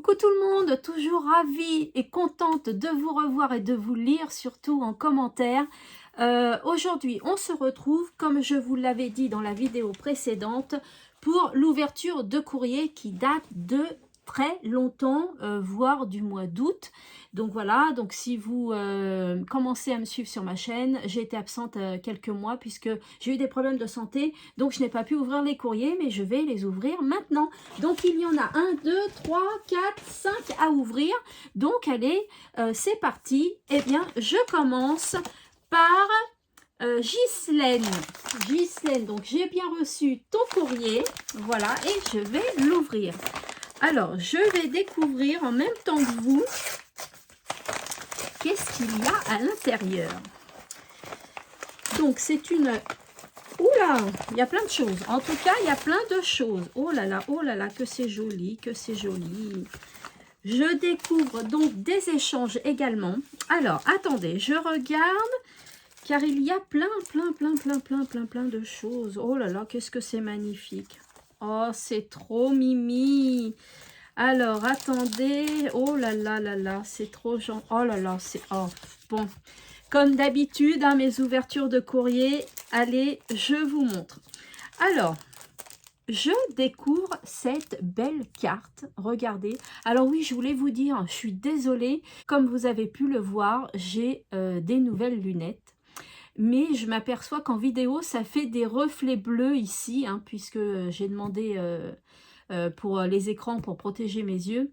Coucou tout le monde, toujours ravie et contente de vous revoir et de vous lire, surtout en commentaire. Aujourd'hui, on se retrouve, comme je vous l'avais dit dans la vidéo précédente, pour l'ouverture de courrier qui date de très longtemps, voire du mois d'août. Donc voilà, donc si vous commencez à me suivre sur ma chaîne, j'ai été absente quelques mois puisque j'ai eu des problèmes de santé, donc je n'ai pas pu ouvrir les courriers, mais je vais les ouvrir maintenant. Donc il y en a 1, 2, 3, 4, 5 à ouvrir. Donc allez, c'est parti. Eh bien, je commence par Ghislaine. Ghislaine, donc j'ai bien reçu ton courrier. Voilà, et je vais l'ouvrir. Alors, je vais découvrir en même temps que vous qu'est-ce qu'il y a à l'intérieur. Donc, c'est une... Oula, il y a plein de choses. En tout cas, il y a plein de choses. Oh là là, que c'est joli, que c'est joli. Je découvre donc des échanges également. Alors, attendez, je regarde, car il y a plein de choses. Oh là là, qu'est-ce que c'est magnifique. Oh, c'est trop mimi. Alors, attendez. Oh là là, c'est trop gentil. Oh là là, c'est... Oh, bon. Comme d'habitude, hein, mes ouvertures de courrier. Allez, je vous montre. Alors, je découvre cette belle carte. Regardez. Alors oui, je voulais vous dire, je suis désolée. Comme vous avez pu le voir, j'ai des nouvelles lunettes. Mais je m'aperçois qu'en vidéo, ça fait des reflets bleus ici, hein, puisque j'ai demandé pour les écrans pour protéger mes yeux.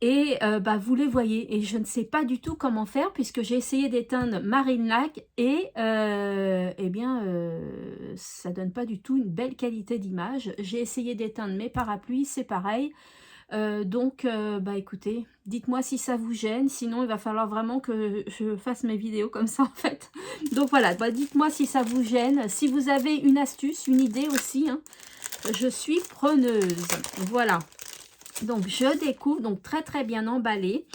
Et vous les voyez. Et je ne sais pas du tout comment faire, puisque j'ai essayé d'éteindre Marine Lac et ça donne pas du tout une belle qualité d'image. J'ai essayé d'éteindre mes parapluies, c'est pareil. Écoutez, dites-moi si ça vous gêne, sinon il va falloir vraiment que je fasse mes vidéos comme ça en fait. Donc voilà, dites-moi si ça vous gêne, si vous avez une astuce, une idée aussi, hein, je suis preneuse. Voilà, donc je découvre, donc très bien emballée,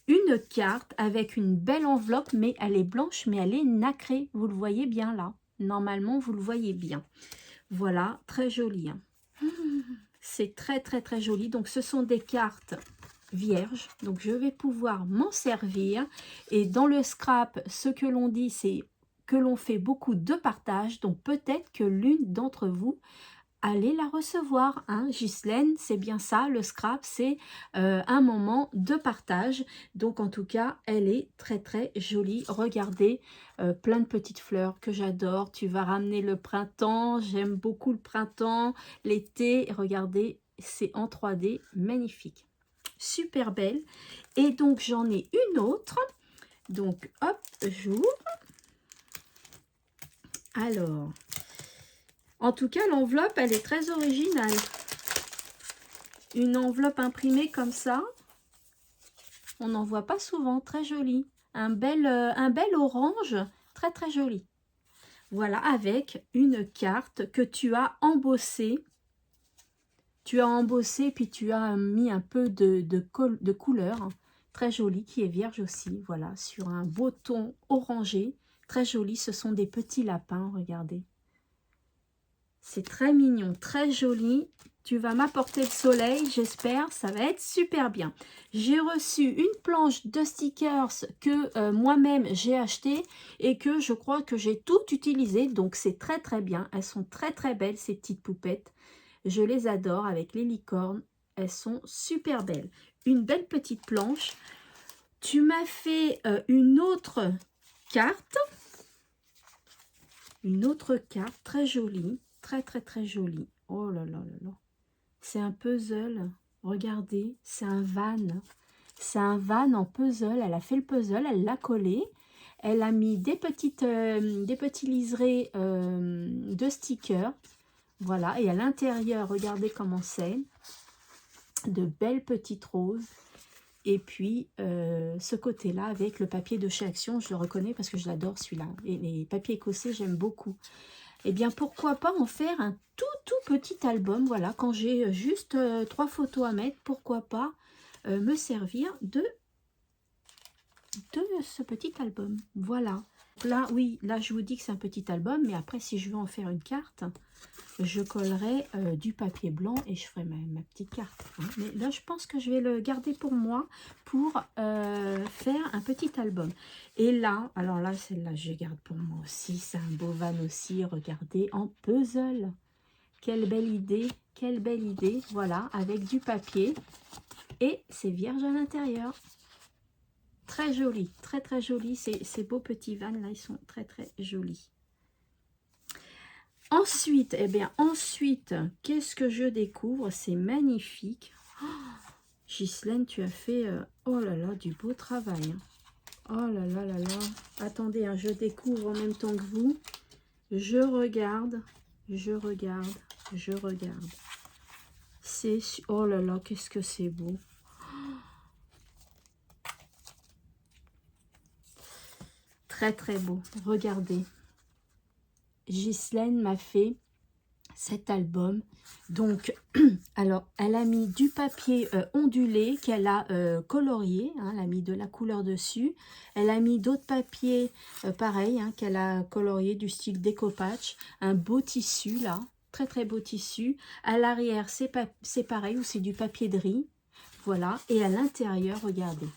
une carte avec une belle enveloppe, mais elle est blanche, mais elle est nacrée, vous le voyez bien là, normalement vous le voyez bien. Voilà, très joli, hein. C'est très joli. Donc, ce sont des cartes vierges. Donc, je vais pouvoir m'en servir. Et dans le scrap, ce que l'on dit, c'est que l'on fait beaucoup de partage. Donc, peut-être que l'une d'entre vous allez la recevoir, hein, Ghislaine, c'est bien ça, le scrap, c'est un moment de partage. Donc, en tout cas, elle est très jolie. Regardez, plein de petites fleurs que j'adore. Tu vas ramener le printemps, j'aime beaucoup le printemps, l'été. Regardez, c'est en 3D, magnifique. Super belle. Et donc, j'en ai une autre. Donc, hop, j'ouvre. Alors... En tout cas, l'enveloppe, elle est très originale. Une enveloppe imprimée comme ça, on n'en voit pas souvent, très jolie. Un bel orange, très joli. Voilà, avec une carte que tu as embossée. Tu as embossé, puis tu as mis un peu de couleur, très jolie, qui est vierge aussi. Voilà, sur un beau ton orangé, très joli. Ce sont des petits lapins, regardez. C'est très mignon, très joli. Tu vas m'apporter le soleil, j'espère. Ça va être super bien. J'ai reçu une planche de stickers que moi-même j'ai acheté et que je crois que j'ai tout utilisé. Donc, c'est très bien. Elles sont très belles, ces petites poupettes. Je les adore avec les licornes. Elles sont super belles. Une belle petite planche. Tu m'as fait une autre carte. Une autre carte très jolie. Très joli. Oh là là. C'est un puzzle. Regardez, c'est un van. C'est un van en puzzle. Elle a fait le puzzle, elle l'a collé. Elle a mis des petits liserés de stickers. Voilà, et à l'intérieur, regardez comment c'est. De belles petites roses. Et puis, ce côté-là, avec le papier de chez Action, je le reconnais parce que je l'adore celui-là. Et les papiers écossais, j'aime beaucoup. Eh bien, pourquoi pas en faire un tout petit album. Voilà, quand j'ai juste 3 photos à mettre, pourquoi pas me servir de ce petit album. Voilà, Là, oui, là, je vous dis que c'est un petit album, mais après, si je veux en faire une carte, je collerai du papier blanc et je ferai ma petite carte. Hein. Mais là, je pense que je vais le garder pour moi pour faire un petit album. Et là, alors là, celle-là, je garde pour moi aussi. C'est un beau van aussi, regardez, en puzzle. Quelle belle idée, quelle belle idée. Voilà, avec du papier. Et c'est vierge à l'intérieur. Très joli, très très joli. Ces beaux petits vannes là, ils sont très très jolis. Ensuite, eh bien, ensuite, qu'est-ce que je découvre? C'est magnifique. Oh, Ghislaine, tu as fait, oh là là, du beau travail. Hein. Oh là là là là. Attendez, hein, je découvre en même temps que vous. Je regarde, je regarde, je regarde. C'est, oh là là, qu'est-ce que c'est beau. Très très beau, regardez. Ghislaine m'a fait cet album. Donc, alors, elle a mis du papier ondulé qu'elle a colorié. Hein, elle a mis de la couleur dessus. Elle a mis d'autres papiers, pareil, hein, qu'elle a colorié du style découpage. Un beau tissu, là. Très, très beau tissu. À l'arrière, c'est pareil, ou c'est du papier de riz. Voilà. Et à l'intérieur, regardez.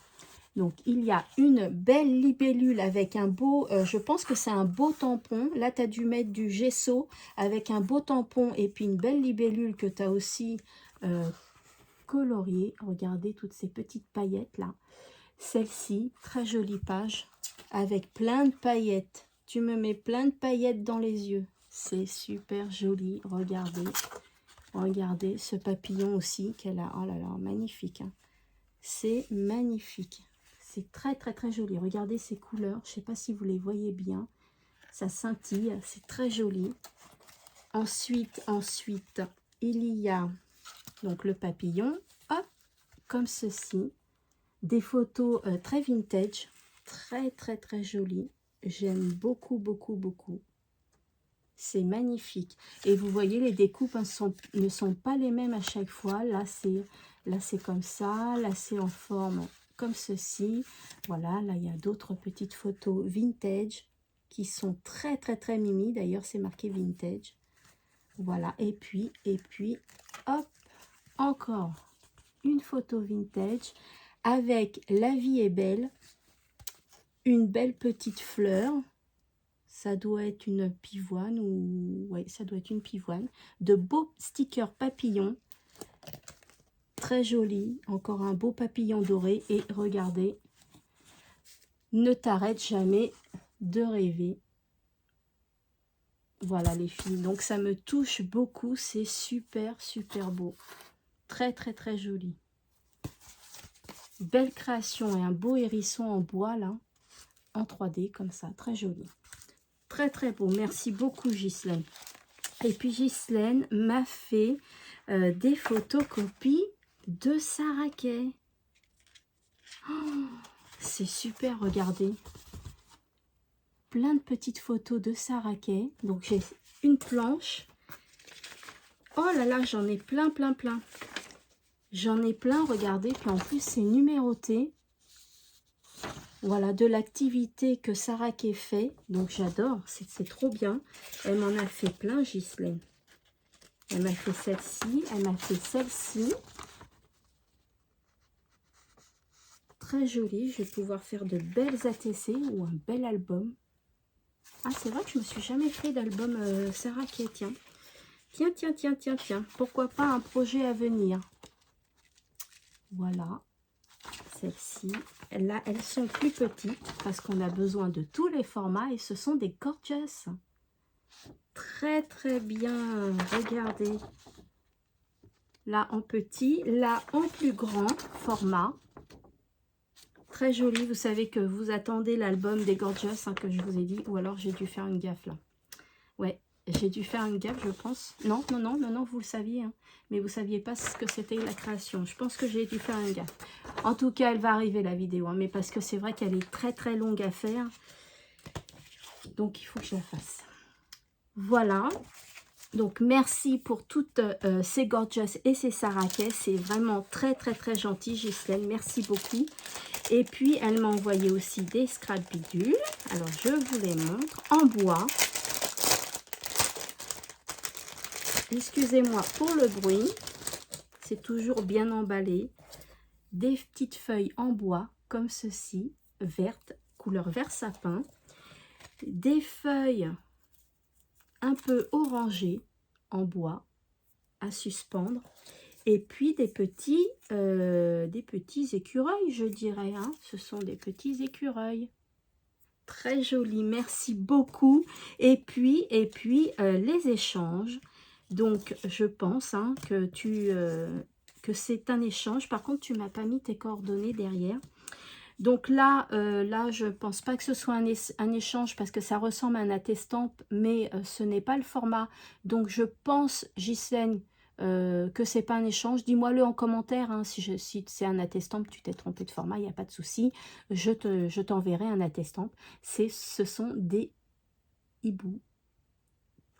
Donc, il y a une belle libellule avec un beau, je pense que c'est un beau tampon. Là, tu as dû mettre du gesso avec un beau tampon et puis une belle libellule que tu as aussi coloriée. Regardez toutes ces petites paillettes là. Celle-ci, très jolie page avec plein de paillettes. Tu me mets plein de paillettes dans les yeux. C'est super joli. Regardez. Regardez ce papillon aussi qu'elle a. Oh là là, magnifique. Hein. C'est magnifique. C'est très très très joli. Regardez ces couleurs. Je ne sais pas si vous les voyez bien. Ça scintille. C'est très joli. Ensuite, il y a donc le papillon. Hop, comme ceci. Des photos très vintage. Très très très jolies. J'aime beaucoup beaucoup beaucoup. C'est magnifique. Et vous voyez, les découpes hein, ne sont pas les mêmes à chaque fois. Là, c'est comme ça. Là, c'est en forme comme ceci. Voilà, là, il y a d'autres petites photos vintage qui sont très, très, très mimi. D'ailleurs, c'est marqué vintage. Voilà. Et puis, hop, encore une photo vintage avec La vie est belle. Une belle petite fleur. Ça doit être une pivoine ou... Oui, ça doit être une pivoine. De beaux stickers papillons. Très joli. Encore un beau papillon doré. Et regardez. Ne t'arrête jamais de rêver. Voilà les filles. Donc ça me touche beaucoup. C'est super, super beau. Très, très, très joli. Belle création et un beau hérisson en bois là. En 3D comme ça. Très joli. Très très beau, merci beaucoup Ghislaine. Et puis Ghislaine m'a fait des photocopies de Saraquet. Oh, c'est super, regardez. Plein de petites photos de Saraquet. Donc j'ai une planche. Oh là là, j'en ai plein, plein, plein. J'en ai plein, regardez. Puis en plus, c'est numéroté. Voilà, de l'activité que Saraquet fait. Donc, j'adore. C'est trop bien. Elle m'en a fait plein, Ghislaine. Elle m'a fait celle-ci. Elle m'a fait celle-ci. Très jolie. Je vais pouvoir faire de belles ATC ou un bel album. Ah, c'est vrai que je ne me suis jamais fait d'album Saraquet. Tiens. Tiens. Pourquoi pas un projet à venir. Voilà. Celles-ci, là, elles sont plus petites parce qu'on a besoin de tous les formats et ce sont des gorgeous. Très, très bien. Regardez. Là, en petit. Là, en plus grand format. Très joli. Vous savez que vous attendez l'album des gorgeous hein, que je vous ai dit. Ou alors, j'ai dû faire une gaffe là. Ouais, j'ai dû faire une gaffe, je pense. Non, vous le saviez. Hein, mais vous ne saviez pas ce que c'était la création. Je pense que j'ai dû faire une gaffe. En tout cas, elle va arriver la vidéo. Hein, mais parce que c'est vrai qu'elle est très très longue à faire. Donc, il faut que je la fasse. Voilà. Donc, merci pour toutes ces gorgeous et ces Saraquet. C'est vraiment très très très gentil, Ghislaine. Merci beaucoup. Et puis, elle m'a envoyé aussi des scrap bidules. Alors, je vous les montre en bois. Excusez-moi pour le bruit. C'est toujours bien emballé. Des petites feuilles en bois, comme ceci, vertes, couleur vert sapin. Des feuilles un peu orangées en bois à suspendre. Et puis des petits écureuils, je dirais. Hein. Ce sont des petits écureuils. Très joli, merci beaucoup. Et puis les échanges. Donc, je pense hein, que que c'est un échange. Par contre, tu m'as pas mis tes coordonnées derrière. Donc là, je ne pense pas que ce soit un échange parce que ça ressemble à un attestampe, mais ce n'est pas le format. Donc, je pense, Ghislaine, que c'est pas un échange. Dis-moi-le en commentaire. Hein, si c'est un attestampe, tu t'es trompé de format, il n'y a pas de souci. Je t'enverrai un attestampe. Ce sont des hiboux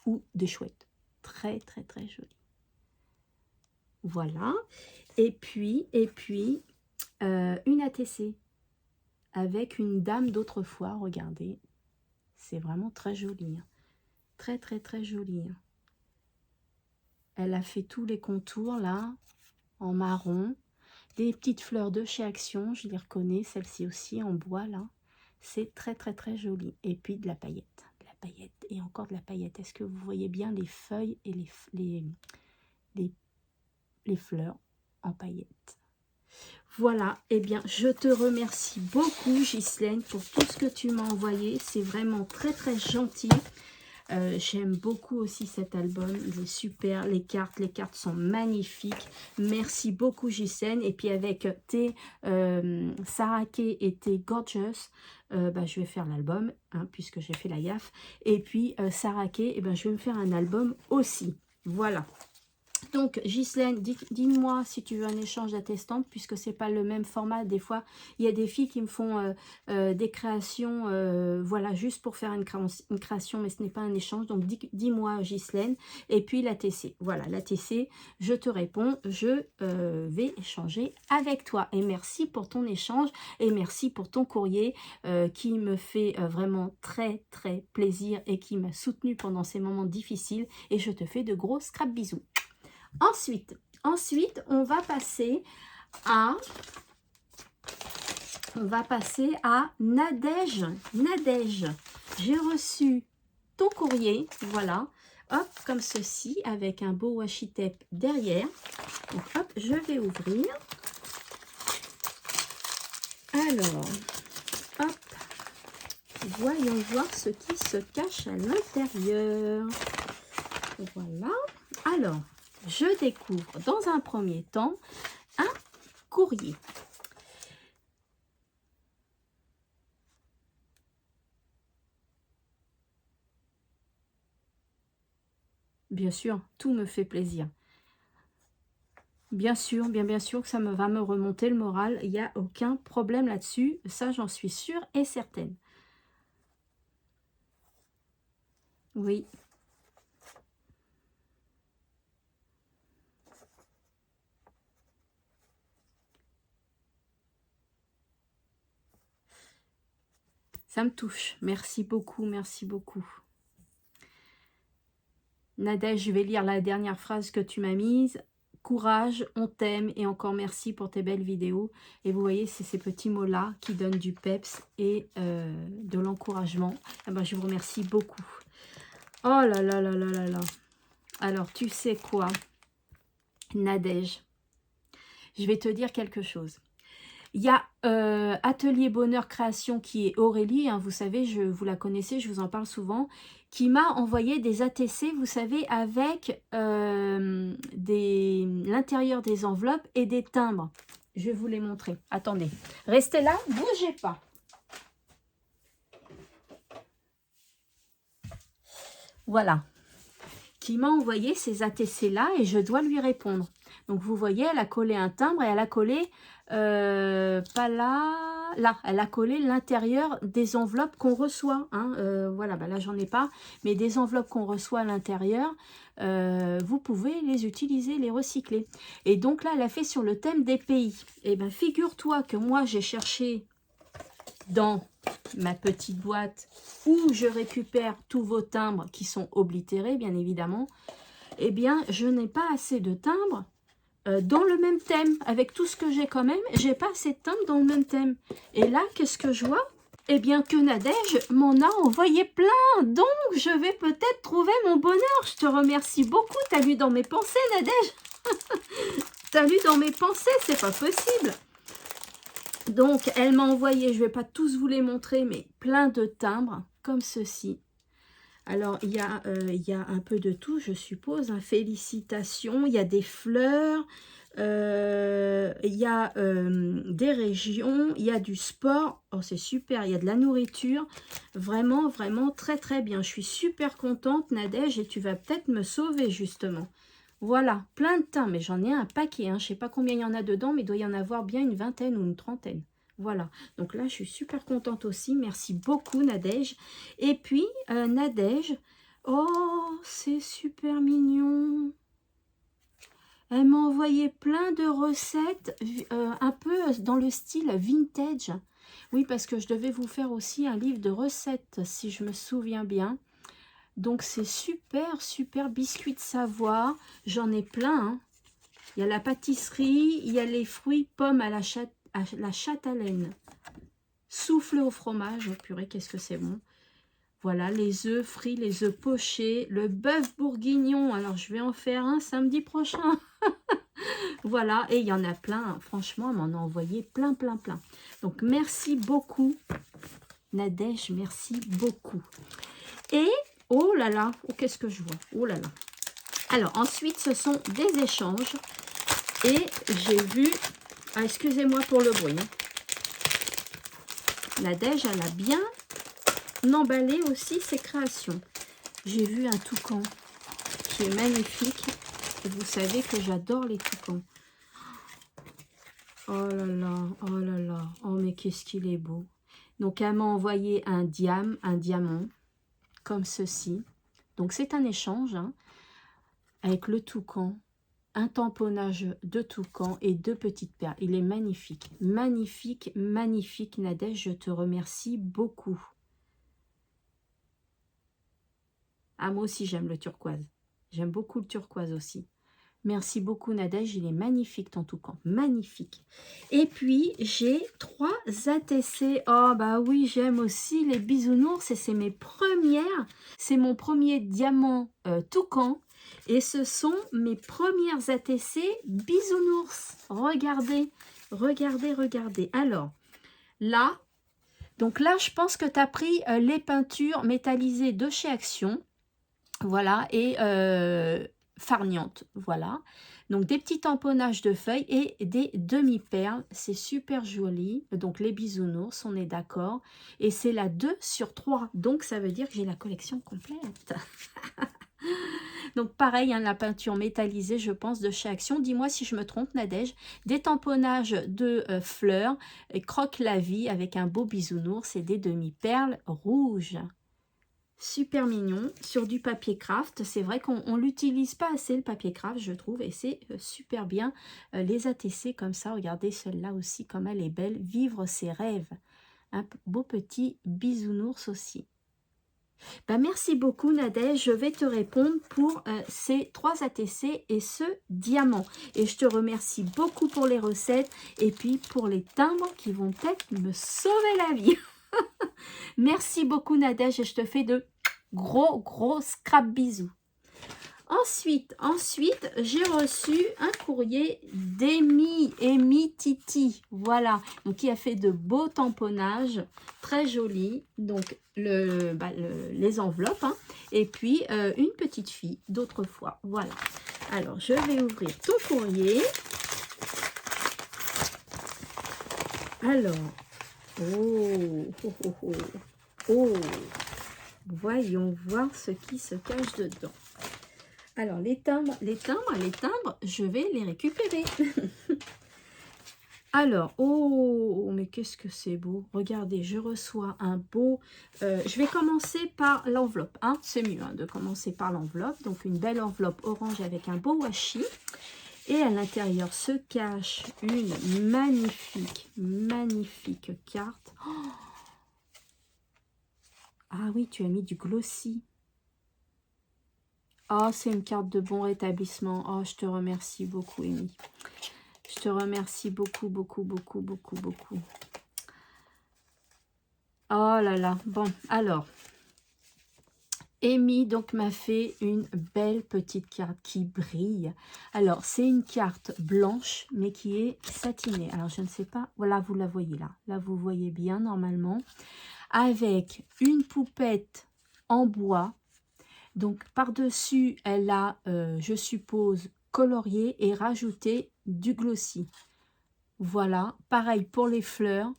ou des chouettes. Très, très, très jolis. Voilà. Et puis une ATC. Avec une dame d'autrefois, regardez. C'est vraiment très joli. Hein. Très, très, très joli. Hein. Elle a fait tous les contours, là, en marron. Des petites fleurs de chez Action, je les reconnais. Celle-ci aussi, en bois, là. C'est très, très, très joli. Et puis, de la paillette. De la paillette. Et encore de la paillette. Est-ce que vous voyez bien les feuilles et les fleurs en paillettes? Voilà, eh bien, je te remercie beaucoup, Ghislaine, pour tout ce que tu m'as envoyé. C'est vraiment très, très gentil. J'aime beaucoup aussi cet album. Il est super. Les cartes sont magnifiques. Merci beaucoup, Ghislaine. Et puis, avec tes Saraké et tes Gorgeous, je vais faire l'album, hein, puisque j'ai fait la gaffe. Et puis, Saraké, je vais me faire un album aussi. Voilà. Donc, Ghislaine, dis-moi si tu veux un échange d'attestampe, puisque c'est pas le même format. Des fois, il y a des filles qui me font des créations, voilà, juste pour faire une création, mais ce n'est pas un échange. Donc, dis-moi, Ghislaine. Et puis, la TC. Voilà, la TC, je te réponds, je vais échanger avec toi. Et merci pour ton échange et merci pour ton courrier qui me fait vraiment très, très plaisir et qui m'a soutenu pendant ces moments difficiles. Et je te fais de gros scrap bisous. Ensuite, on va passer à Nadège. Nadège, j'ai reçu ton courrier, voilà, hop, comme ceci, avec un beau washi tape derrière. Donc, hop, je vais ouvrir. Alors, hop, voyons voir ce qui se cache à l'intérieur. Voilà, alors, je découvre dans un premier temps un courrier. Bien sûr, tout me fait plaisir. Bien sûr, bien sûr que ça va me remonter le moral. Il n'y a aucun problème là-dessus. Ça, j'en suis sûre et certaine. Oui. Ça me touche. Merci beaucoup, merci beaucoup. Nadège, je vais lire la dernière phrase que tu m'as mise. Courage, on t'aime et encore merci pour tes belles vidéos. Et vous voyez, c'est ces petits mots-là qui donnent du peps et de l'encouragement. Je vous remercie beaucoup. Oh là là là là là là. Alors, tu sais quoi, Nadège, je vais te dire quelque chose. Il y a Atelier Bonheur Création qui est Aurélie, hein, vous savez, vous la connaissez, je vous en parle souvent, qui m'a envoyé des ATC, vous savez, avec l'intérieur des enveloppes et des timbres. Je vais vous les montrer. Attendez, restez là, bougez pas. Voilà, qui m'a envoyé ces ATC-là et je dois lui répondre. Donc, vous voyez, elle a collé un timbre et elle a collé, pas là, là, elle a collé l'intérieur des enveloppes qu'on reçoit. Hein, voilà, là, j'en ai pas, mais des enveloppes qu'on reçoit à l'intérieur, vous pouvez les utiliser, les recycler. Et donc, là, elle a fait sur le thème des pays. Et bien, figure-toi que moi, j'ai cherché dans ma petite boîte où je récupère tous vos timbres qui sont oblitérés, bien évidemment, eh bien, je n'ai pas assez de timbres dans le même thème. Avec tout ce que j'ai quand même, j'ai pas assez de timbres dans le même thème. Et là, qu'est-ce que je vois? Eh bien, que Nadège m'en a envoyé plein. Donc, je vais peut-être trouver mon bonheur. Je te remercie beaucoup. T'as lu dans mes pensées, Nadège. T'as lu dans mes pensées, c'est pas possible. Donc, elle m'a envoyé, je vais pas tous vous les montrer, mais plein de timbres, comme ceci. Alors, il y a un peu de tout, je suppose. Hein. Félicitations, il y a des fleurs, il y a des régions, il y a du sport. Oh, c'est super, il y a de la nourriture. Vraiment, vraiment très, très bien. Je suis super contente, Nadège, et tu vas peut-être me sauver, justement. Voilà, plein de timbres, mais j'en ai un paquet. Hein. Je ne sais pas combien il y en a dedans, mais il doit y en avoir bien une vingtaine ou une trentaine. Voilà, donc là, je suis super contente aussi. Merci beaucoup, Nadège. Et puis, Nadège, oh, c'est super mignon. Elle m'a envoyé plein de recettes, un peu dans le style vintage. Oui, parce que je devais vous faire aussi un livre de recettes, si je me souviens bien. Donc, c'est super, super biscuit de Savoie. J'en ai plein. Hein. Il y a la pâtisserie, il y a les fruits pommes à la châtelaine. Souffle au fromage. Oh, purée, qu'est-ce que c'est bon. Voilà, les œufs frits, les œufs pochés, le bœuf bourguignon. Alors, je vais en faire un samedi prochain. Voilà, et il y en a plein. Franchement, elle m'en a envoyé plein, plein, plein. Donc, merci beaucoup, Nadège. Merci beaucoup. Et... oh là là, oh, qu'est-ce que je vois? Oh là là. Alors, ensuite, ce sont des échanges. Et j'ai vu... ah, excusez-moi pour le bruit. Hein. Nadège, elle a bien emballé aussi ses créations. J'ai vu un toucan qui est magnifique. Et vous savez que j'adore les toucans. Oh là là, oh là là. Oh, mais qu'est-ce qu'il est beau. Donc, elle m'a envoyé un diamant, comme ceci. Donc, c'est un échange, hein, avec le toucan, un tamponnage de toucan et 2 petites perles. Il est magnifique, magnifique, magnifique, Nadège. Je te remercie beaucoup. Ah, moi aussi, j'aime le turquoise. J'aime beaucoup le turquoise aussi. Merci beaucoup, Nadège. Il est magnifique, ton toucan. Magnifique. Et puis, j'ai 3 ATC. Oh, bah oui, j'aime aussi les bisounours. Et c'est mes premières. C'est mon premier diamant toucan. Et ce sont mes premières ATC bisounours. Regardez, regardez, regardez. Alors, là, donc là, je pense que tu as pris les peintures métallisées de chez Action. Voilà, et farniente, voilà. Donc, des petits tamponnages de feuilles et des demi-perles. C'est super joli. Donc, les bisounours, on est d'accord. Et c'est la 2 sur 3. Donc, ça veut dire que j'ai la collection complète. Donc, pareil, hein, la peinture métallisée, je pense, de chez Action. Dis-moi si je me trompe, Nadège. Des tamponnages de fleurs. Croque la vie avec un beau bisounours et des demi-perles rouges. Super mignon, sur du papier craft. C'est vrai qu'on ne l'utilise pas assez, le papier craft, je trouve. Et c'est super bien. Les ATC comme ça, regardez celle-là aussi, comme elle est belle. Vivre ses rêves. Un beau petit bisounours aussi. Ben, merci beaucoup, Nadège. Je vais te répondre pour ces 3 ATC et ce diamant. Et je te remercie beaucoup pour les recettes et puis pour les timbres qui vont peut-être me sauver la vie. Merci beaucoup, Nadège, et je te fais de gros scrap bisous. Ensuite, j'ai reçu un courrier d'Amy Titi. Voilà, donc qui a fait de beaux tamponnages, très jolis. Donc, les enveloppes, hein, et puis une petite fille d'autrefois. Voilà. Alors, je vais ouvrir ton courrier. Alors, oh, voyons voir ce qui se cache dedans. Alors, les timbres, je vais les récupérer. Alors, oh, mais qu'est-ce que c'est beau. Regardez, je reçois un beau... je vais commencer par l'enveloppe. Hein, c'est mieux de commencer par l'enveloppe. Donc, une belle enveloppe orange avec un beau washi. Et à l'intérieur se cache une magnifique carte. Oh, Ah oui, tu as mis du glossy. Oh, c'est une carte de bon rétablissement. Oh, je te remercie beaucoup, Amy. Je te remercie beaucoup, beaucoup, beaucoup, beaucoup, beaucoup. Oh là là. Bon, alors. Amy donc m'a fait une belle petite carte qui brille. Alors, c'est une carte blanche, mais qui est satinée. Alors, je ne sais pas. Voilà, vous la voyez là. Là, vous voyez bien normalement. Avec une poupette en bois. Donc, par-dessus, elle a, je suppose, colorié et rajouté du glossy. Voilà. Pareil pour les fleurs.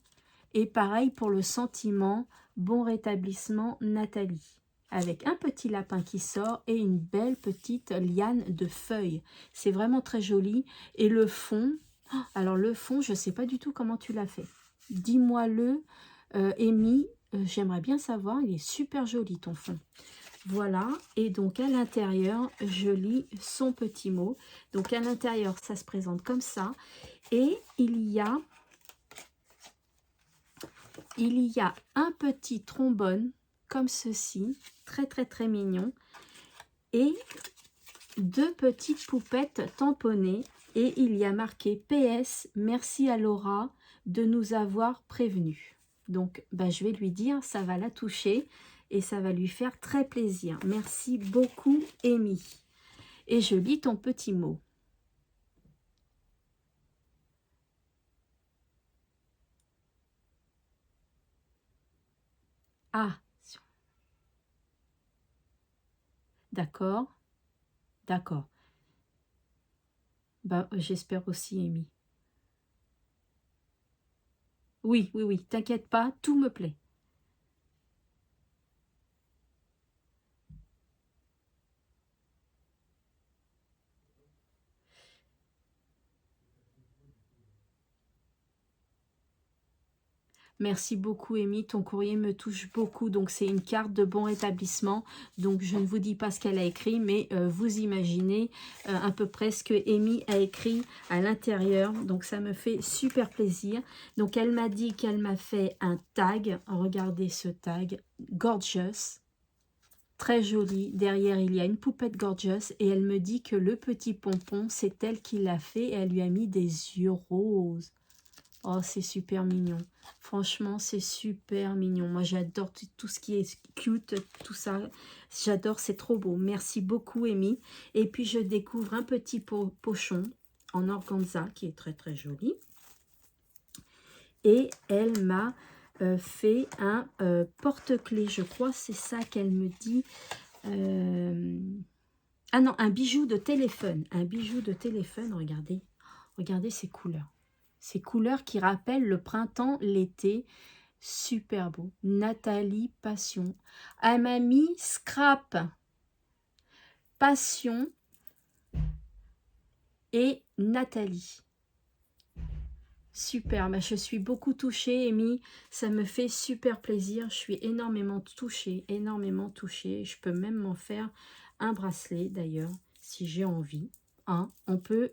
Et pareil pour le sentiment. Bon rétablissement, Nathalie. Avec un petit lapin qui sort et une belle petite liane de feuilles. C'est vraiment très joli. Et le fond, alors le fond, je ne sais pas du tout comment tu l'as fait. Dis-moi-le, Amy, j'aimerais bien savoir, il est super joli ton fond. Voilà, et donc à l'intérieur, je lis son petit mot. Donc à l'intérieur, ça se présente comme ça. Et il y a un petit trombone comme ceci, très très très mignon, et deux petites poupettes tamponnées, et il y a marqué PS, merci à Laura de nous avoir prévenus. Donc je vais lui dire, ça va la toucher et ça va lui faire très plaisir. Merci beaucoup, Amy. Et je lis ton petit mot. Ah, d'accord, d'accord. J'espère aussi, Amy. Oui, oui, oui, t'inquiète pas, tout me plaît. Merci beaucoup, Amy. Ton courrier me touche beaucoup. Donc, c'est une carte de bon rétablissement. Donc, je ne vous dis pas ce qu'elle a écrit, mais vous imaginez à peu près ce que Amy a écrit à l'intérieur. Donc, ça me fait super plaisir. Donc, elle m'a dit qu'elle m'a fait un tag. Regardez ce tag. Gorgeous. Très joli. Derrière, il y a une poupette Gorgeous. Et elle me dit que le petit pompon, c'est elle qui l'a fait. Et elle lui a mis des yeux roses. Oh, c'est super mignon. Franchement, c'est super mignon. Moi, j'adore tout ce qui est cute, tout ça. J'adore, c'est trop beau. Merci beaucoup, Amy. Et puis, je découvre un petit pochon en organza qui est très, très joli. Et elle m'a fait un porte-clés. Je crois c'est ça qu'elle me dit. Ah non, un bijou de téléphone. Un bijou de téléphone, regardez. Regardez ces couleurs. Ces couleurs qui rappellent le printemps, l'été. Super beau. Nathalie Passion. Elle m'a mis Scrap, Passion et Nathalie. Super. Je suis beaucoup touchée, Amy. Ça me fait super plaisir. Je suis énormément touchée. Énormément touchée. Je peux même m'en faire un bracelet d'ailleurs, si j'ai envie. Hein, on peut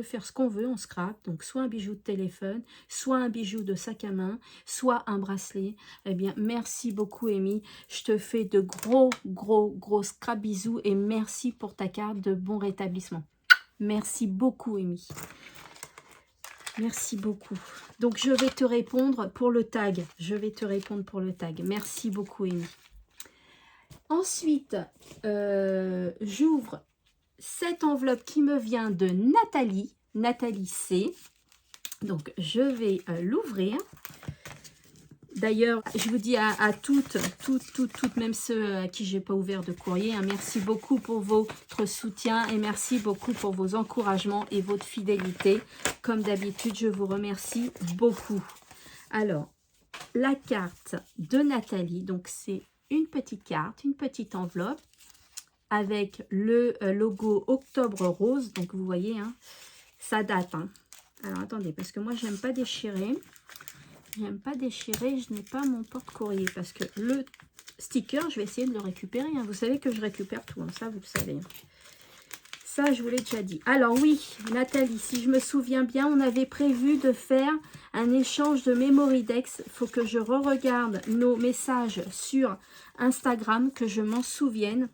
faire ce qu'on veut en scrap, donc soit un bijou de téléphone, soit un bijou de sac à main, soit un bracelet. Eh bien, merci beaucoup, Amy. Je te fais de gros scrap bisous et merci pour ta carte de bon rétablissement. Merci beaucoup, Amy. Merci beaucoup. Donc, je vais te répondre pour le tag. Je vais te répondre pour le tag. Merci beaucoup, Amy. Ensuite, j'ouvre cette enveloppe qui me vient de Nathalie, Nathalie C. Donc, je vais l'ouvrir. D'ailleurs, je vous dis à toutes, même ceux à qui je n'ai pas ouvert de courrier, hein, merci beaucoup pour votre soutien et merci beaucoup pour vos encouragements et votre fidélité. Comme d'habitude, je vous remercie beaucoup. Alors, la carte de Nathalie, donc c'est une petite carte, une petite enveloppe, avec le logo Octobre Rose. Donc, vous voyez, hein, ça date. Hein. Alors, attendez, parce que moi, j'aime pas déchirer. J'aime pas déchirer. Je n'ai pas mon porte-courrier. Parce que le sticker, je vais essayer de le récupérer. Hein. Vous savez que je récupère tout. Hein, ça, vous le savez. Hein. Ça, je vous l'ai déjà dit. Alors oui, Nathalie, si je me souviens bien, on avait prévu de faire un échange de Memorydex. Il faut que je re-regarde nos messages sur Instagram, que je m'en souvienne.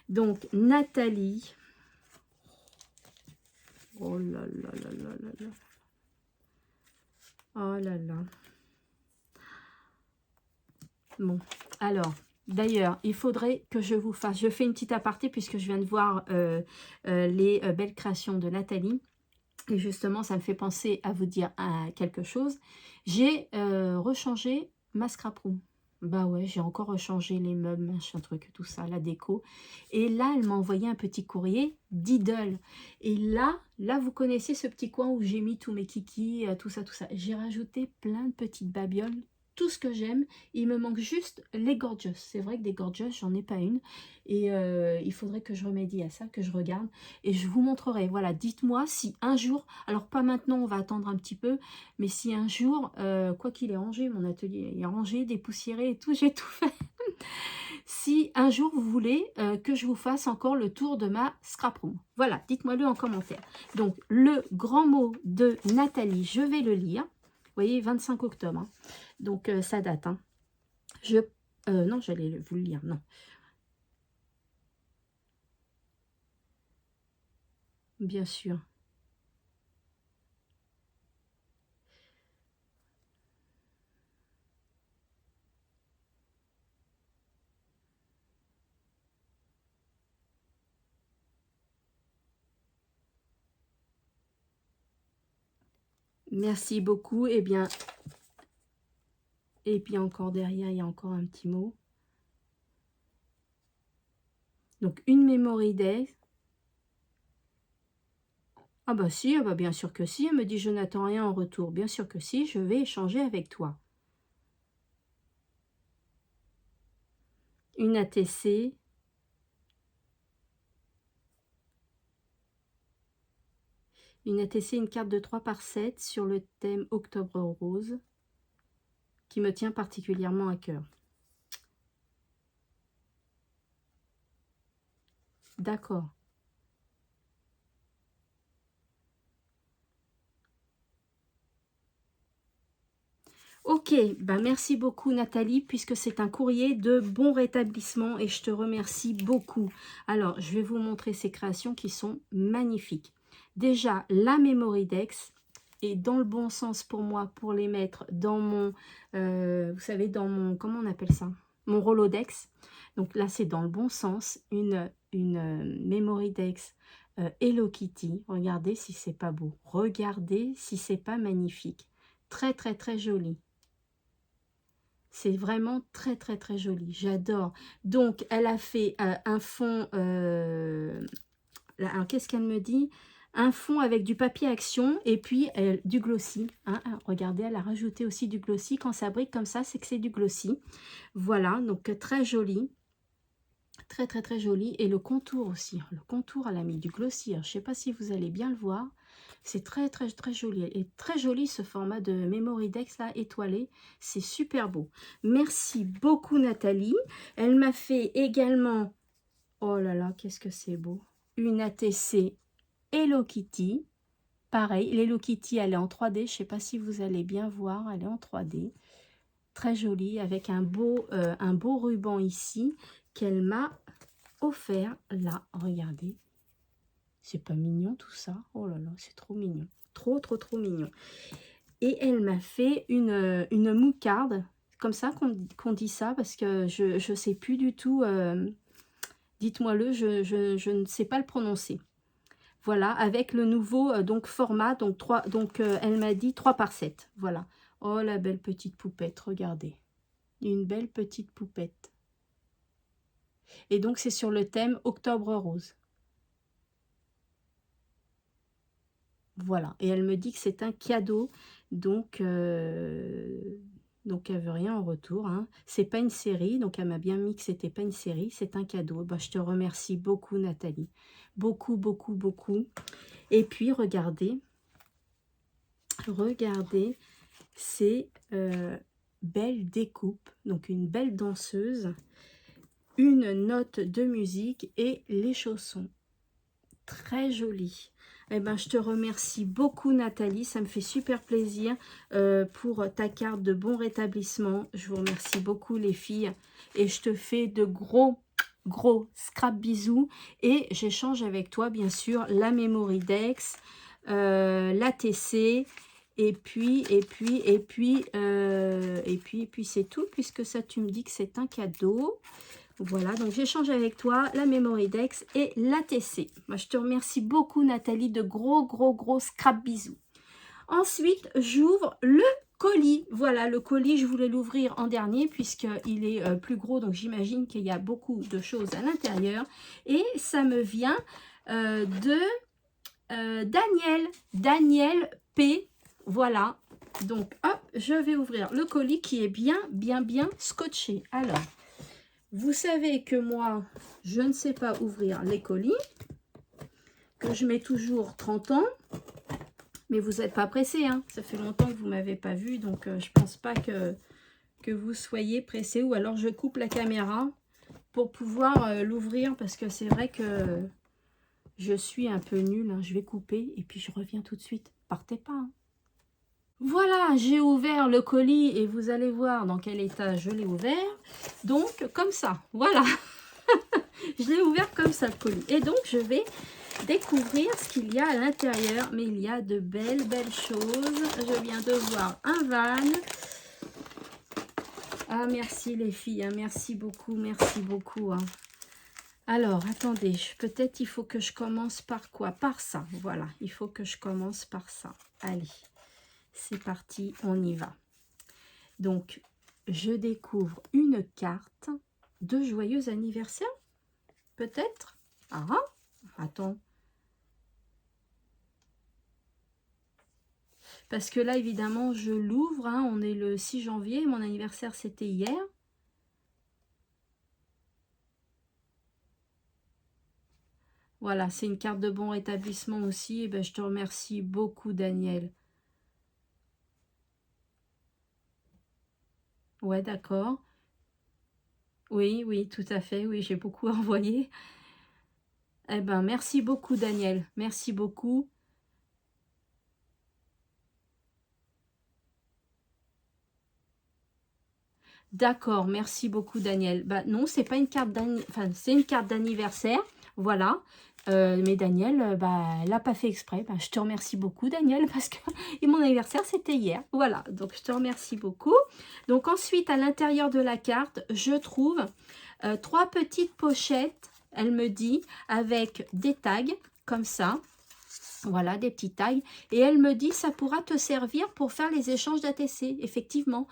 Donc, Nathalie. Oh là là là là là là. Oh là là. Bon, alors, d'ailleurs, il faudrait que je vous fasse... Je fais une petite aparté puisque je viens de voir les belles créations de Nathalie. Et justement, ça me fait penser à vous dire quelque chose. J'ai rechangé ma scrap room. Bah ouais, j'ai encore rechangé les meubles, machin truc, tout ça, la déco. Et là, elle m'a envoyé un petit courrier d'Idle. Et là, vous connaissez ce petit coin où j'ai mis tous mes kikis, tout ça, tout ça. J'ai rajouté plein de petites babioles, tout ce que j'aime. Il me manque juste les Gorgeous. C'est vrai que des Gorgeous, j'en ai pas une. Et il faudrait que je remédie à ça, que je regarde. Et je vous montrerai. Voilà, dites-moi si un jour, alors pas maintenant, on va attendre un petit peu, mais si un jour, quoi qu'il ait rangé, mon atelier est rangé, dépoussiéré et tout, j'ai tout fait. Si un jour vous voulez que je vous fasse encore le tour de ma scrap room. Voilà, dites-moi-le en commentaire. Donc, le grand mot de Nathalie, je vais le lire. Vous voyez, 25 octobre. Hein. Donc, ça date. Hein. Non, j'allais vous le lire, non. Bien sûr. Merci beaucoup. Eh bien, et puis encore derrière, il y a encore un petit mot. Donc, une Memorydex. Ah bah si, ah bah bien sûr que si. Elle me dit, je n'attends rien en retour. Bien sûr que si, je vais échanger avec toi. Une ATC. Une ATC, une carte de 3/7 sur le thème Octobre Rose, qui me tient particulièrement à cœur. D'accord. Ok, bah merci beaucoup Nathalie, puisque c'est un courrier de bon rétablissement et je te remercie beaucoup. Alors, je vais vous montrer ces créations qui sont magnifiques. Déjà, la Memorydex est dans le bon sens pour moi, pour les mettre dans mon, vous savez, dans mon, comment on appelle ça? Mon Rolodex. Donc là, c'est dans le bon sens, une Memorydex Hello Kitty. Regardez si c'est pas beau. Regardez si c'est pas magnifique. Très, très, très joli. C'est vraiment très, très, très joli. J'adore. Donc, elle a fait un fond... qu'est-ce qu'elle me dit? Un fond avec du papier action et puis du glossy. Hein. Regardez, elle a rajouté aussi du glossy. Quand ça brille comme ça, c'est que c'est du glossy. Voilà, donc très joli. Très, très, très joli. Et le contour aussi. Le contour, elle a mis du glossy. Alors, je ne sais pas si vous allez bien le voir. C'est très, très, très joli. Et très joli ce format de Memorydex là, étoilé. C'est super beau. Merci beaucoup Nathalie. Elle m'a fait également... Oh là là, qu'est-ce que c'est beau. Une ATC Hello Kitty. Pareil, l'Hello Kitty, elle est en 3D. Je ne sais pas si vous allez bien voir. Elle est en 3D. Très jolie. Avec un beau ruban ici qu'elle m'a offert. Là, regardez. C'est pas mignon tout ça? Oh là là, c'est trop mignon. Trop, trop, trop mignon. Et elle m'a fait une moucarde. Comme ça qu'on dit ça, parce que je ne sais plus du tout. Dites-moi-le, je ne sais pas le prononcer. Voilà, avec le nouveau donc format. Donc, elle m'a dit 3/7. Voilà. Oh, la belle petite poupette, regardez. Une belle petite poupette. Et donc, c'est sur le thème Octobre Rose. Voilà, et elle me dit que c'est un cadeau, donc elle veut rien en retour. Hein. C'est pas une série, donc elle m'a bien mis que c'était pas une série, c'est un cadeau. Bah, je te remercie beaucoup Nathalie, beaucoup, beaucoup, beaucoup. Et puis regardez, c'est belle découpe, donc une belle danseuse, une note de musique et les chaussons. très joli. Eh ben, je te remercie beaucoup Nathalie, ça me fait super plaisir pour ta carte de bon rétablissement. Je vous remercie beaucoup les filles et je te fais de gros scrap bisous et j'échange avec toi bien sûr la Memory Dex, l'ATC et puis c'est tout puisque ça tu me dis que c'est un cadeau. Voilà, donc j'échange avec toi la Memory Dex et l'ATC. Moi, je te remercie beaucoup, Nathalie, de gros scrap bisous. Ensuite, j'ouvre le colis. Voilà, le colis, je voulais l'ouvrir en dernier puisqu'il est plus gros, donc j'imagine qu'il y a beaucoup de choses à l'intérieur. Et ça me vient de Daniel P. Voilà, donc hop, je vais ouvrir le colis qui est bien scotché. Alors, vous savez que moi, je ne sais pas ouvrir les colis, que je mets toujours 30 ans, mais vous n'êtes pas pressé, hein. Ça fait longtemps que vous ne m'avez pas vu, donc je ne pense pas que vous soyez pressé, ou alors je coupe la caméra pour pouvoir l'ouvrir, parce que c'est vrai que je suis un peu nulle, hein. Je vais couper et puis je reviens tout de suite. Partez pas, hein. Voilà, j'ai ouvert le colis et vous allez voir dans quel état je l'ai ouvert. Donc, comme ça, voilà. Je l'ai ouvert comme ça, le colis. Et donc, je vais découvrir ce qu'il y a à l'intérieur. Mais il y a de belles choses. Je viens de voir un van. Ah, merci les filles. Hein, merci beaucoup, hein. Alors, attendez. Peut-être il faut que je commence par quoi? Par ça. Voilà, il faut que je commence par ça. Allez. C'est parti, on y va. Donc, je découvre une carte de joyeux anniversaire, peut-être. Ah, attends. Parce que là, évidemment, je l'ouvre. Hein, on est le 6 janvier. Mon anniversaire, c'était hier. Voilà, c'est une carte de bon rétablissement aussi. Et ben, je te remercie beaucoup, Daniel. Ouais, d'accord. Oui, tout à fait. Oui, j'ai beaucoup envoyé. Eh ben, merci beaucoup, Daniel. Merci beaucoup. D'accord, merci beaucoup, Daniel. Bah non, c'est pas une carte c'est une carte d'anniversaire. Voilà. Mais Daniel, bah, elle n'a pas fait exprès. Bah, je te remercie beaucoup, Daniel, parce que et mon anniversaire, c'était hier. Voilà, donc je te remercie beaucoup. Donc ensuite, à l'intérieur de la carte, je trouve 3 petites pochettes, elle me dit, avec des tags, comme ça. Voilà, des petits tags. Et elle me dit, ça pourra te servir pour faire les échanges d'ATC. Effectivement,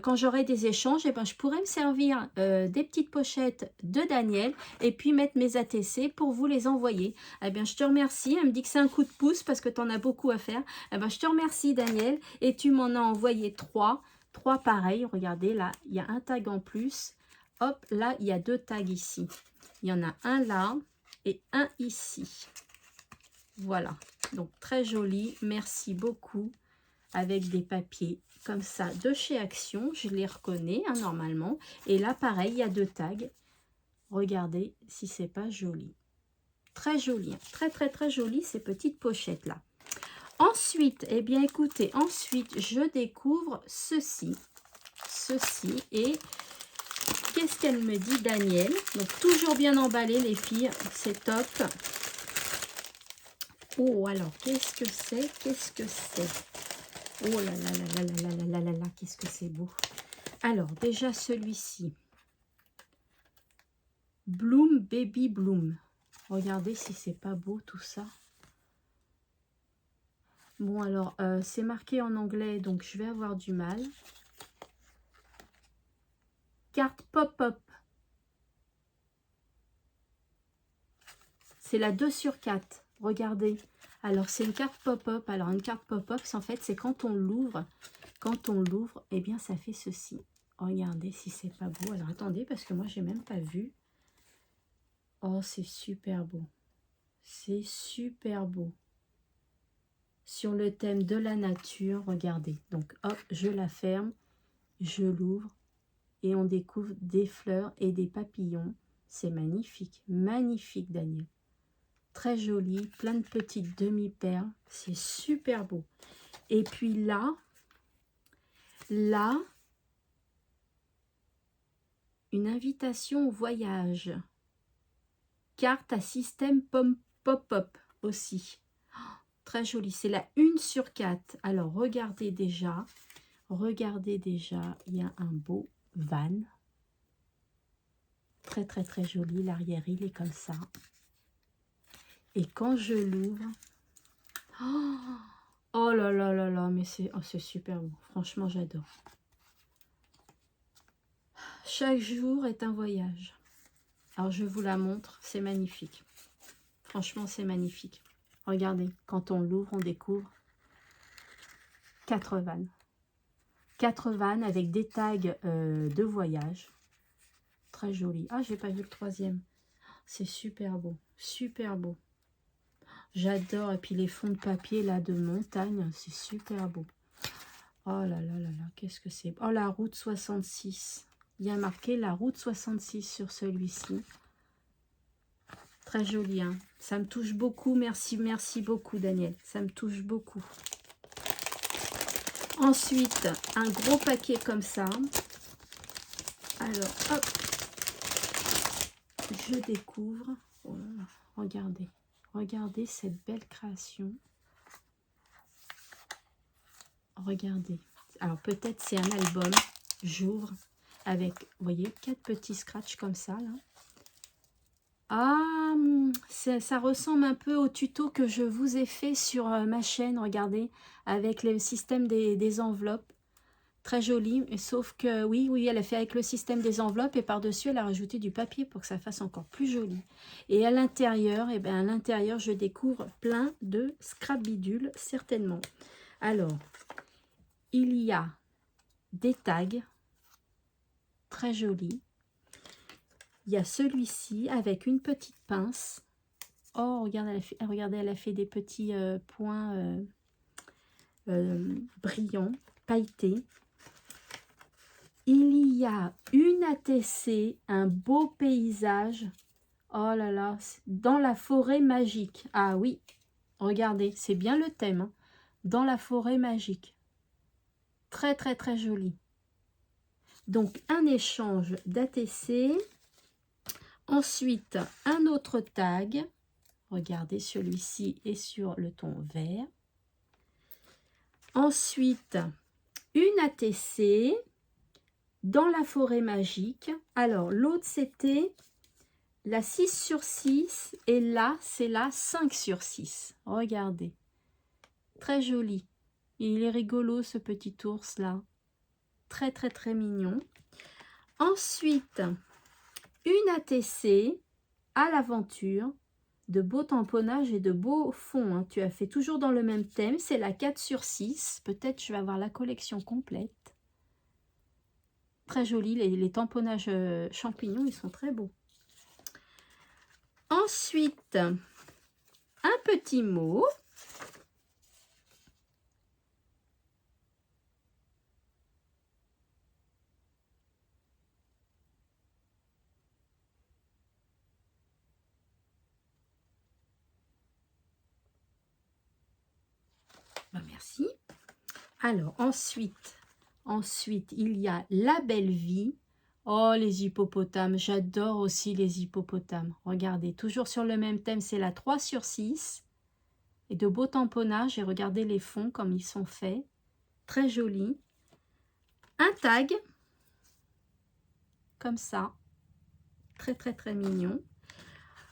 quand j'aurai des échanges, eh ben, je pourrais me servir des petites pochettes de Daniel et puis mettre mes ATC pour vous les envoyer. Eh bien, je te remercie. Elle me dit que c'est un coup de pouce parce que tu en as beaucoup à faire. Eh ben, je te remercie, Daniel. Et tu m'en as envoyé 3. 3 pareils. Regardez, là, il y a un tag en plus. Hop, là, il y a 2 tags ici. Il y en a un là et un ici. Voilà, donc très joli, merci beaucoup, avec des papiers comme ça de chez Action, je les reconnais hein, normalement. Et là pareil, il y a 2 tags, regardez si c'est pas joli. Très joli, hein. Très joli ces petites pochettes là. Ensuite, eh bien écoutez, ensuite je découvre ceci et qu'est-ce qu'elle me dit Daniel? Donc toujours bien emballé les filles, c'est top. Oh, alors, qu'est-ce que c'est? Qu'est-ce que c'est? Oh là là là là là là là là là, qu'est-ce que c'est beau. Alors, déjà celui-ci. Bloom Baby Bloom. Regardez si c'est pas beau tout ça. Bon, alors, c'est marqué en anglais, donc je vais avoir du mal. Carte pop-up. C'est la 2 sur 4. Regardez. Alors, c'est une carte pop-up. Alors, une carte pop-up, en fait, c'est quand on l'ouvre. Quand on l'ouvre, eh bien, ça fait ceci. Regardez si c'est pas beau. Alors, attendez, parce que moi, j'ai même pas vu. Oh, c'est super beau. C'est super beau. Sur le thème de la nature, regardez. Donc, hop, je la ferme. Je l'ouvre. Et on découvre des fleurs et des papillons. C'est magnifique. Magnifique, Daniel. Très joli, plein de petites demi-perles. C'est super beau. Et puis là, une invitation au voyage. Carte à système pop-up aussi. Oh, très joli. C'est la 1/4. Alors, regardez déjà. Regardez déjà. Il y a un beau van. Très, très, très joli. L'arrière, il est comme ça. Et quand je l'ouvre... Oh là là là là. Mais c'est super beau. Franchement, j'adore. Chaque jour est un voyage. Alors, je vous la montre. C'est magnifique. Franchement, c'est magnifique. Regardez, quand on l'ouvre, on découvre 4 vannes. 4 vannes avec des tags de voyage. Très joli. Ah, j'ai pas vu le 3e. C'est super beau. Super beau. J'adore. Et puis les fonds de papier là de montagne, c'est super beau. Oh là là là là, qu'est-ce que c'est. Oh, la route 66. Il y a marqué la route 66 sur celui-ci. Très joli, hein. Ça me touche beaucoup. Merci, merci beaucoup, Daniel. Ça me touche beaucoup. Ensuite, un gros paquet comme ça. Alors, hop. Je découvre. Oh là là, regardez. Regardez cette belle création. Regardez. Alors, peut-être c'est un album. J'ouvre avec, vous voyez, 4 petits scratchs comme ça, là. Ah, ça ressemble un peu au tuto que je vous ai fait sur ma chaîne, regardez, avec le système des enveloppes. Très joli, sauf que oui, elle a fait avec le système des enveloppes et par-dessus, elle a rajouté du papier pour que ça fasse encore plus joli. Et à l'intérieur, à l'intérieur, je découvre plein de scrap bidules, certainement. Alors, il y a des tags, très jolis. Il y a celui-ci avec une petite pince. Oh, regardez, elle a fait des petits points brillants, pailletés. Il y a une ATC, un beau paysage. Oh là là, dans la forêt magique. Ah oui, regardez, c'est bien le thème. Hein. Dans la forêt magique. Très, très, très joli. Donc, un échange d'ATC. Ensuite, un autre tag. Regardez, celui-ci est sur le ton vert. Ensuite, une ATC dans la forêt magique. Alors, l'autre, c'était la 6/6 et là, c'est la 5/6. Regardez. Très joli. Il est rigolo, ce petit ours-là. Très, très, très mignon. Ensuite, une ATC à l'aventure. De beaux tamponnages et de beaux fonds. Hein. Tu as fait toujours dans le même thème. C'est la 4/6. Peut-être je vais avoir la collection complète. Très joli. Les tamponnages champignons, ils sont très beaux. Ensuite, un petit mot. Merci. Alors, ensuite, il y a la belle vie. Oh, les hippopotames. J'adore aussi les hippopotames. Regardez, toujours sur le même thème, c'est la 3/6. Et de beaux tamponnages. Et regardez les fonds comme ils sont faits. Très jolis. Un tag. Comme ça. Très, très, très mignon.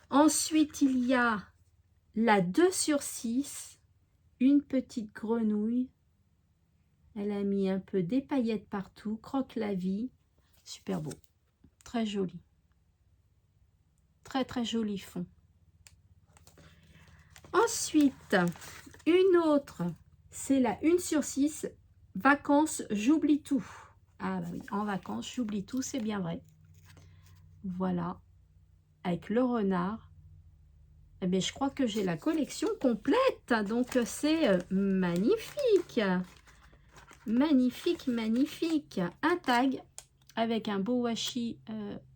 Ensuite, il y a la 2/6. Une petite grenouille. Elle a mis un peu des paillettes partout. Croque la vie. Super beau. Très joli. Très, très joli fond. Ensuite, une autre. C'est la 1/6. Vacances, j'oublie tout. Ah bah oui, en vacances, j'oublie tout, c'est bien vrai. Voilà. Avec le renard. Eh bien, je crois que j'ai la collection complète. Donc, c'est magnifique. Magnifique, magnifique. Un tag avec un beau washi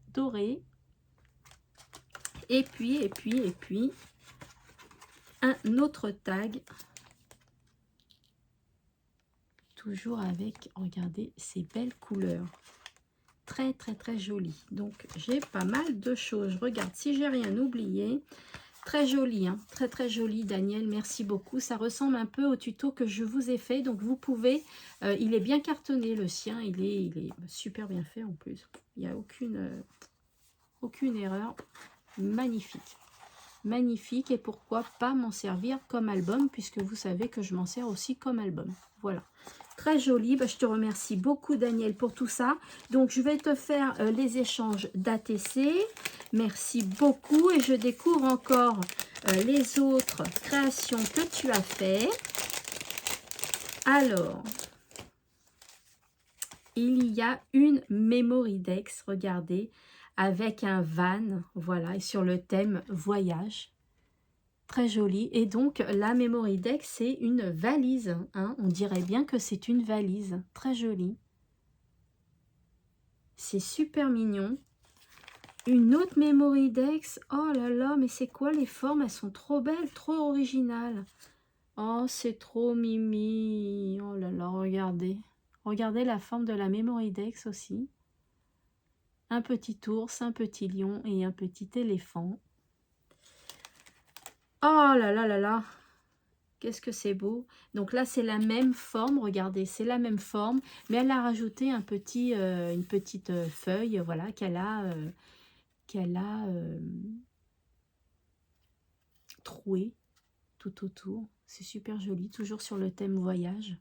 doré. Et puis, un autre tag. Toujours avec, regardez, ces belles couleurs. Très, très, très jolies. Donc, j'ai pas mal de choses. Je regarde si j'ai rien oublié. Très joli, hein, très très joli Daniel, merci beaucoup. Ça ressemble un peu au tuto que je vous ai fait, donc vous pouvez, il est bien cartonné le sien, il est super bien fait en plus. Il n'y a aucune erreur, magnifique. Magnifique, et pourquoi pas m'en servir comme album, puisque vous savez que je m'en sers aussi comme album. Voilà, très joli. Bah, je te remercie beaucoup Daniel pour tout ça. Donc je vais te faire les échanges d'ATC. Merci beaucoup, et je découvre encore les autres créations que tu as fait. Alors, il y a une Memory Dex, regardez, avec un van, voilà, et sur le thème voyage. Très joli. Et donc, la Memory Dex, c'est une valise, hein. On dirait bien que c'est une valise. Très jolie. C'est super mignon. Une autre Memory Dex. Oh là là, mais c'est quoi les formes? Elles sont trop belles, trop originales. Oh, c'est trop mimi. Oh là là, regardez. Regardez la forme de la Memory Dex aussi. Un petit ours, un petit lion et un petit éléphant. Oh là là là là. Qu'est-ce que c'est beau. Donc là, c'est la même forme. Regardez, c'est la même forme. Mais elle a rajouté un petit, une petite feuille, voilà, qu'elle a trouée tout autour. C'est super joli. Toujours sur le thème voyage.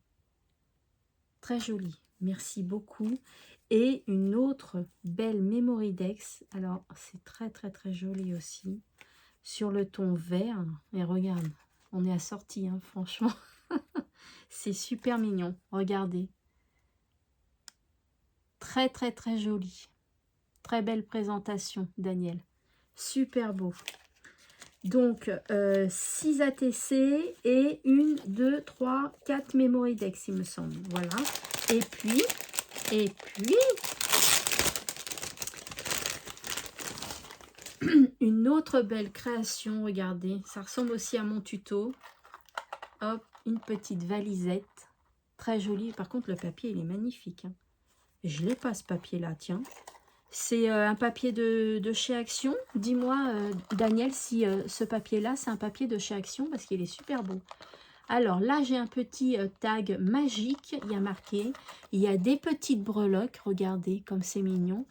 Très joli. Merci beaucoup. Et une autre belle Memory Dex. Alors, c'est très, très, très joli aussi. Sur le ton vert. Et regarde. On est assorti, hein, franchement. C'est super mignon. Regardez. Très, très, très joli. Très belle présentation, Daniel. Super beau. Donc, 6 ATC et 1, 2, 3, 4 Memory Dex, il me semble. Voilà. Et puis, une autre belle création. Regardez, ça ressemble aussi à mon tuto. Hop, une petite valisette. Très jolie. Par contre, le papier, il est magnifique, hein. Je l'ai pas ce papier-là, tiens. C'est un papier de chez Action. Dis-moi, Daniel, si ce papier-là, c'est un papier de chez Action, parce qu'il est super beau. Alors là, j'ai un petit tag magique. Il y a marqué, il y a des petites breloques. Regardez comme c'est mignon.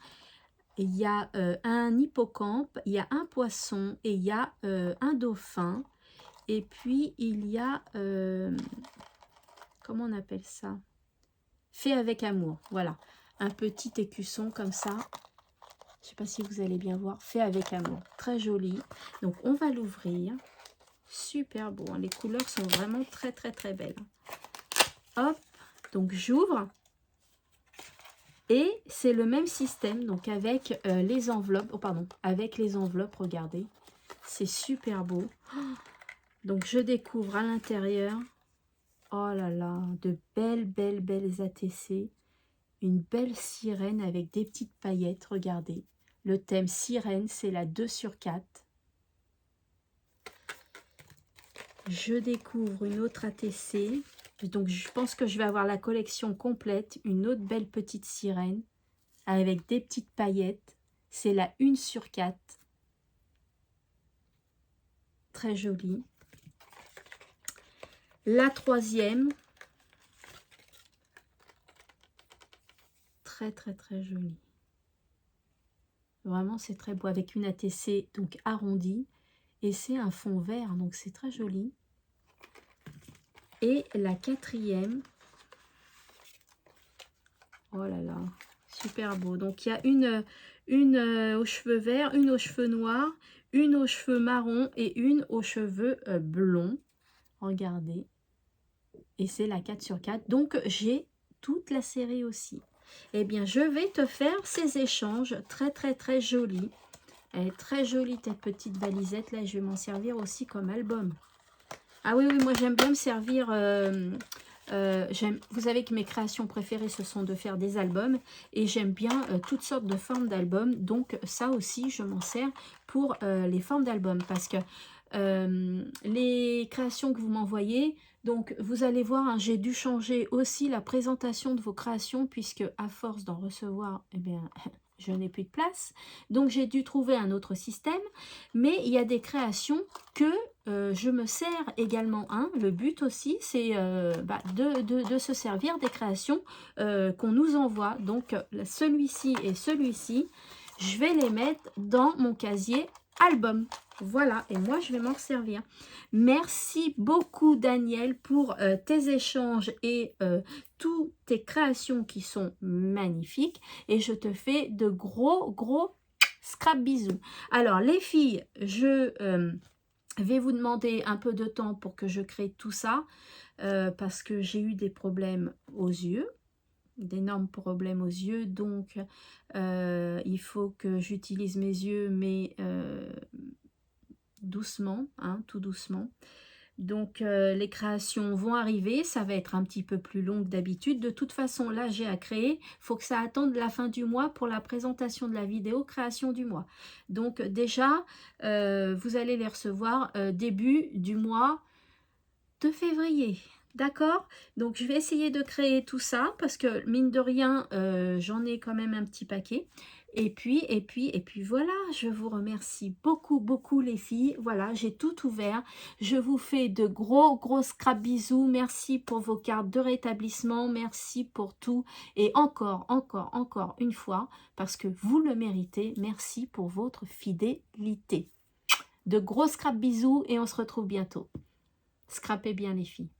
Il y a un hippocampe, il y a un poisson et il y a un dauphin. Et puis, il y a, comment on appelle ça? Fait avec amour, voilà. Un petit écusson comme ça. Je ne sais pas si vous allez bien voir. Fait avec amour. Très joli. Donc, on va l'ouvrir. Super beau, hein. Les couleurs sont vraiment très, très, très belles. Hop. Donc, j'ouvre. Et c'est le même système. Donc, avec les enveloppes. Oh, pardon. Avec les enveloppes, regardez. C'est super beau. Donc, je découvre à l'intérieur. Oh là là. De belles, belles, belles ATC. Une belle sirène avec des petites paillettes, regardez. Le thème sirène, c'est la 2/4. Je découvre une autre ATC. Donc, je pense que je vais avoir la collection complète. Une autre belle petite sirène avec des petites paillettes. C'est la 1/4. Très jolie. La troisième. Très, très, très jolie. Vraiment, c'est très beau. Avec une ATC donc arrondie. Et c'est un fond vert. Donc, c'est très joli. Et la quatrième. Oh là là. Super beau. Donc, il y a une aux cheveux verts, une aux cheveux noirs, une aux cheveux marron et une aux cheveux blonds. Regardez. Et c'est la 4/4. Donc, j'ai toute la série aussi. Eh bien, je vais te faire ces échanges très, très, très jolis. Elle est très jolie, ta petite valisette. Là, je vais m'en servir aussi comme album. Ah oui, oui, moi, j'aime bien me servir... vous savez que mes créations préférées, ce sont de faire des albums. Et j'aime bien toutes sortes de formes d'albums. Donc, ça aussi, je m'en sers pour les formes d'albums. Parce que les créations que vous m'envoyez. Donc vous allez voir, hein, j'ai dû changer aussi la présentation de vos créations puisque à force d'en recevoir, eh bien, je n'ai plus de place. Donc j'ai dû trouver un autre système. Mais il y a des créations que je me sers également. Hein. Le but aussi, c'est de se servir des créations qu'on nous envoie. Donc celui-ci et celui-ci, je vais les mettre dans mon casier album. Voilà, et moi je vais m'en servir. Merci beaucoup Daniel pour tes échanges et toutes tes créations qui sont magnifiques. Et je te fais de gros scrap bisous. Alors les filles, je vais vous demander un peu de temps pour que je crée tout ça. Parce que j'ai eu des problèmes aux yeux. D'énormes problèmes aux yeux, donc il faut que j'utilise mes yeux, mais doucement, hein, tout doucement. Donc les créations vont arriver, ça va être un petit peu plus long que d'habitude. De toute façon, là j'ai à créer, il faut que ça attende la fin du mois pour la présentation de la vidéo création du mois. Donc déjà, vous allez les recevoir début du mois de février. D'accord? Donc, je vais essayer de créer tout ça parce que, mine de rien, j'en ai quand même un petit paquet. Et puis, voilà, je vous remercie beaucoup, les filles. Voilà, j'ai tout ouvert. Je vous fais de gros scrap bisous. Merci pour vos cartes de rétablissement. Merci pour tout. Et encore une fois, parce que vous le méritez, merci pour votre fidélité. De gros scrap bisous et on se retrouve bientôt. Scrapez bien les filles.